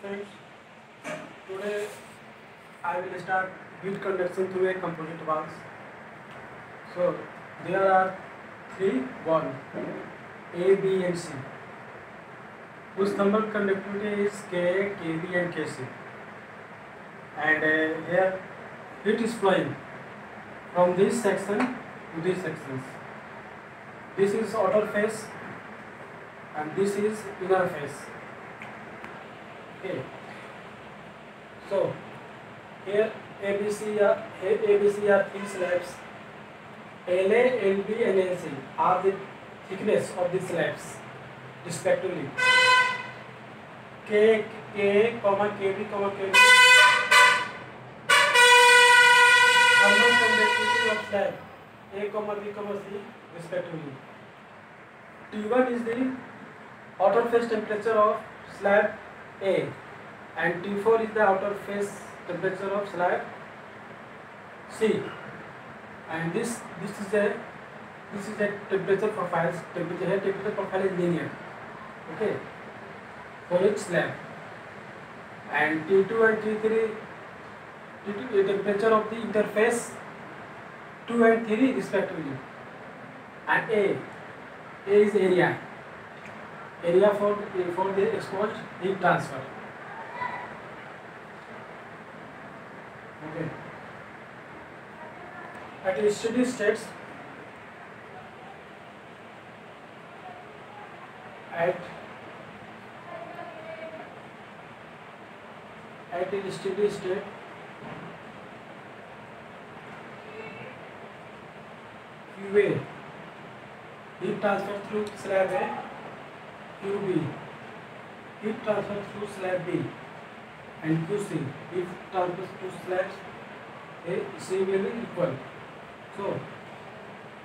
Friends, today I will start heat conduction through a composite walls. So there are three walls A, B and C whose thermal conductivity is Ka, Kb and Kc, and here heat is flowing from this section to these sections. This is outer phase and this is inner phase. Okay. So here ABC are three slabs. LA, LB and LC are the thickness of the slabs respectively. K, KB, KB. Thermal conductivity of slab A, B, C respectively. T1 is the outer phase temperature of slab A and T4 is the outer phase temperature of slab C, and this is a temperature profile. Temperature profile is linear, okay, for each slab. And T2 and T3, the temperature of the interface 2 and 3 respectively. And A is area for the exposed heat transfer. Okay. At a steady states, at a steady state, QA heat transfer through slab A, QB heat transfer through slab B, and QC heat transfer through slabs A, C will be equal. So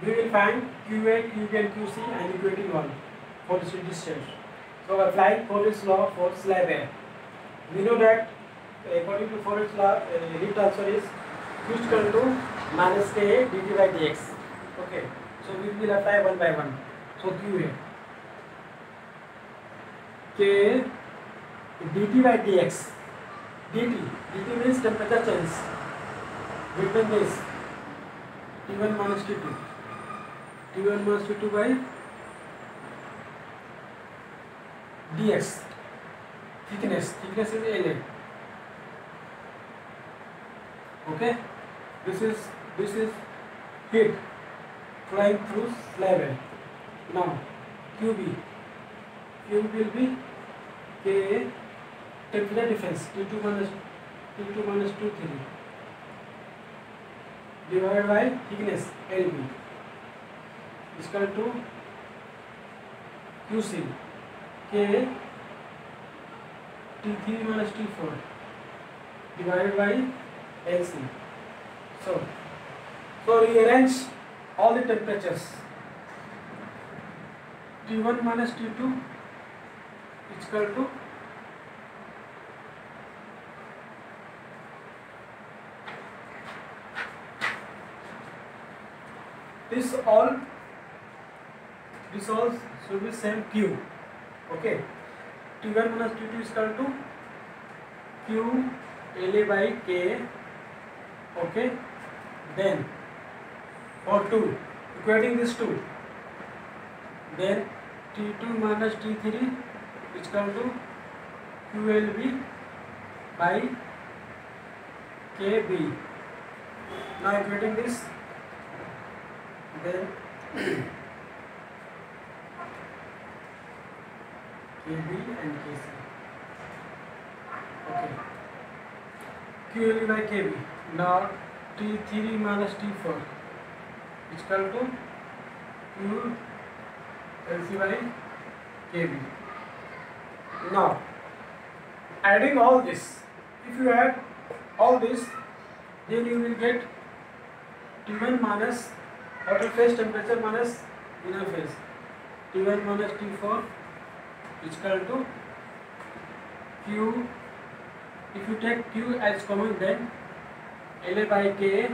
we will find QA, QB and QC and equating 1 for steady state. So applying Fourier's law for slab A, we know that according to Fourier's law, heat transfer is Q is equal to minus Ka dt by dx. Okay, so we will apply one by one. So QA K dt by dx. dt means temperature change between this T1 minus T2 by dx. Thickness is La. Okay, this is heat flowing through slab A. Now QB will be Ka temperature difference T2 minus T3 divided by thickness LB is equal to QC K T3 minus T4 divided by LC. So rearrange all the temperatures. T1 minus T2 is equal to this all should be same Q. Okay, T1 minus T2 is equal to Q LA by K. Okay, then for 2 equating this 2, then T2 minus T3 is equal to QLB by KB. Now equating this, then KB and KC. Okay, QLB by KB. Now T3 minus T4 is equal to Q LC by KB. Now adding all this, if you add all this, then you will get T1 minus outer phase temperature minus inner phase. T1 minus T4 is equal to Q. If you take Q as common, then LA by K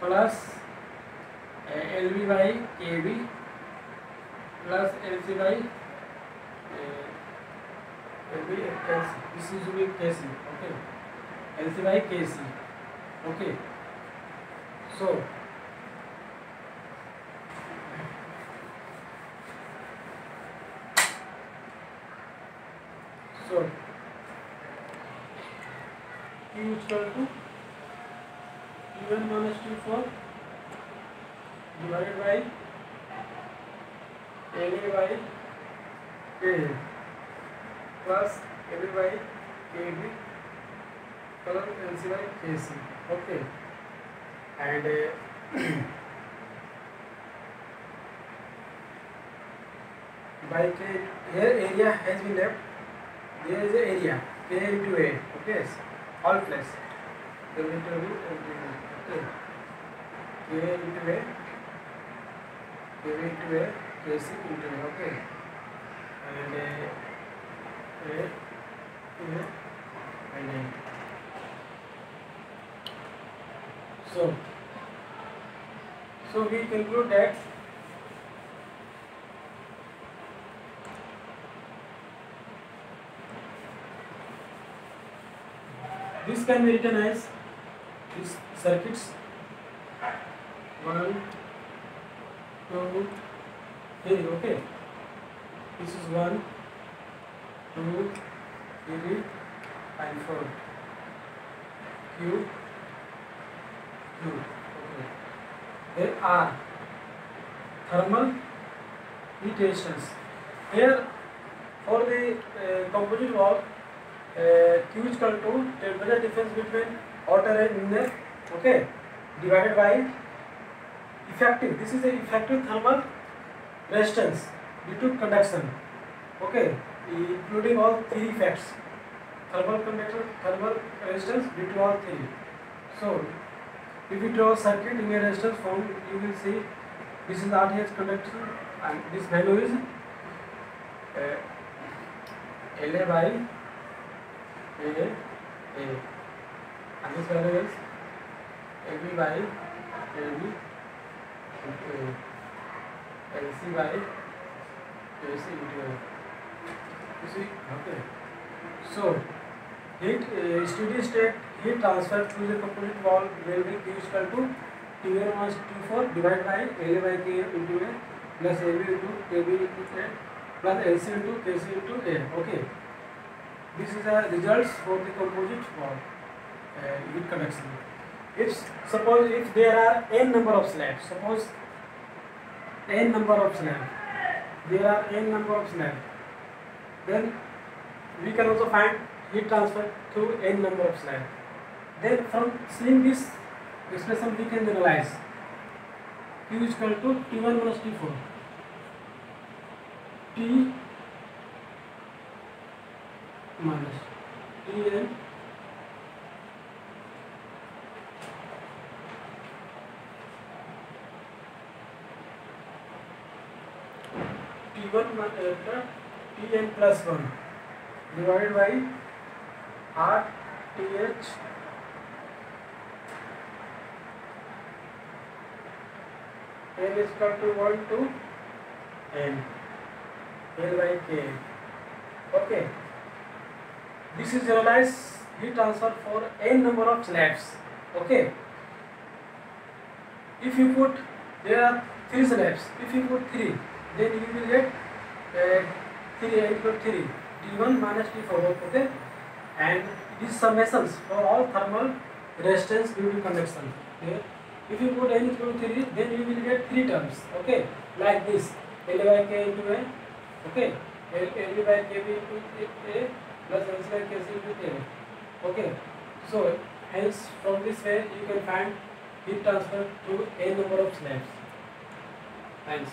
plus LB by KB plus LC by LB LC. This is with KC. Okay. LC by KC. Okay. So Q is equal to T1 minus T4 divided by LA by KA plus LA by KB plus LC by KC. Okay, and by K here area has been left. There is a area K into A. Okay, all place. There will be okay. K into A, K into A, KC into A. Okay, and A and A. So we conclude that this can be written as these circuits 1, 2, 3. Okay, this is 1, 2, 3, and 4. Q. Okay. There are thermal heat resistance. Here for the composite valve, Q is equal to temperature difference between outer and inner, okay, divided by effective. This is the effective thermal resistance due to conduction, okay, including all three effects: thermal conduction, thermal resistance due to all three. So if you draw a circuit in a resistance form, you will see this is RTH conduction and this value is LA by A, and this value is AB by AB into A, LC by AC into A. You see, okay. So heat steady state heat transfer through the composite valve will be Q is equal to T1 minus T4 divided by LA by K into A plus AB into KB into A plus LC into KC into A. Okay. This is the results for the composite valve heat conduction. Suppose if there are n number of slabs, suppose n number of slabs, there are n number of slabs, then we can also find heat transfer through n number of slabs. Then from seeing this expression we can generalize Q is equal to T1 minus T4 T minus Tn T1 Tn plus 1 divided by RTH N is equal to 1 to N L by K. Okay, this is generalized heat transfer for n number of slabs. Okay, if you put, there are 3 slabs, if you put 3, then you will get 3 equal to 3 T1 minus T4. Okay, and these summations for all thermal resistance due to conduction. Okay, if you put n equal to 3, then you will get 3 terms. Okay, like this: L by K into A. Okay, L by KB into A plus LC by KC into A. Okay, so hence from this way you can find heat transfer to n number of slabs. Thanks.